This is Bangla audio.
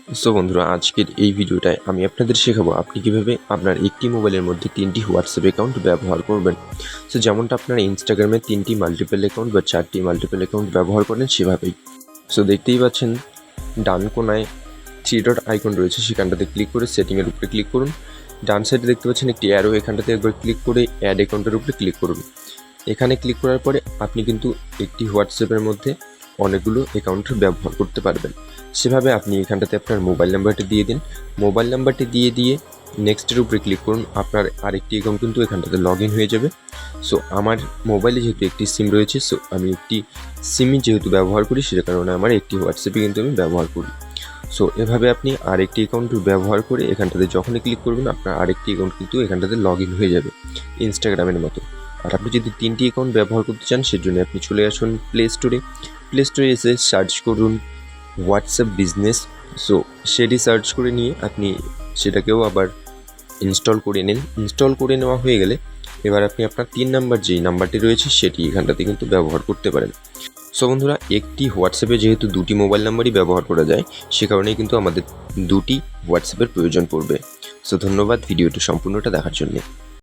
সো বন্ধুরা, আজকের এই ভিডিওটায় আমি আপনাদের শেখাবো আপনি কীভাবে আপনার একটি মোবাইলের মধ্যে 3টি হোয়াটসঅ্যাপ অ্যাকাউন্ট ব্যবহার করবেন। সো যেমনটা আপনারা ইনস্টাগ্রামে 3টি মাল্টিপল অ্যাকাউন্ট বা 4টি মাল্টিপল অ্যাকাউন্ট ব্যবহার করেন সেভাবেই। সো দেখতেই পাচ্ছেন ডান কোনায় 3 ডট আইকন রয়েছে, সেখানটাতে ক্লিক করে সেটিংয়ের উপরে ক্লিক করুন। ডান সাইডে দেখতে পাচ্ছেন একটি অ্যারো, এখানটাতে একবার ক্লিক করে অ্যাড অ্যাকাউন্টের উপরে ক্লিক করুন। এখানে ক্লিক করার পরে আপনি কিন্তু একটি হোয়াটসঅ্যাপের মধ্যে অনেকগুলো অ্যাকাউন্ট ব্যবহার করতে পারবেন। সেভাবে আপনি এখানটাতে আপনার মোবাইল নাম্বারটি দিয়ে দিন। মোবাইল নাম্বারটি দিয়ে নেক্সটের উপরে ক্লিক করুন। আপনার আরেকটি অ্যাকাউন্ট কিন্তু এখানটাতে লগ ইন হয়ে যাবে। সো আমার মোবাইলে যেহেতু একটি সিম রয়েছে, সো আমি একটি সিমই যেহেতু ব্যবহার করি, সে কারণে আমার একটি হোয়াটসঅ্যাপই কিন্তু আমি ব্যবহার করি। সো এভাবে আপনি আরেকটি অ্যাকাউন্ট ব্যবহার করে এখানটাতে যখনই ক্লিক করবেন আপনার আরেকটি অ্যাকাউন্ট কিন্তু এখানটাতে লগ ইন হয়ে যাবে ইনস্টাগ্রামের মতো। আর আপনি যদি 3টি অ্যাকাউন্ট ব্যবহার করতে চান সেজন্য আপনি চলে আসুন প্লে স্টোরে এসে সার্চ করুন হোয়াটসঅ্যাপ বিজনেস। সো সেটি সার্চ করে নিয়ে আপনি সেটাকেও আবার ইনস্টল করে নিন। ইনস্টল করে নেওয়া হয়ে গেলে এবার আপনি আপনার 3 নাম্বার যেই নাম্বারটি রয়েছে সেটি এখানটাতে কিন্তু ব্যবহার করতে পারেন। সো বন্ধুরা, একটি হোয়াটসঅ্যাপে যেহেতু 2টি মোবাইল নাম্বারই ব্যবহার করা যায়, সে কারণেই কিন্তু আমাদের 2টি হোয়াটসঅ্যাপের প্রয়োজন পড়বে। সো ধন্যবাদ ভিডিওটি সম্পূর্ণটা দেখার জন্য।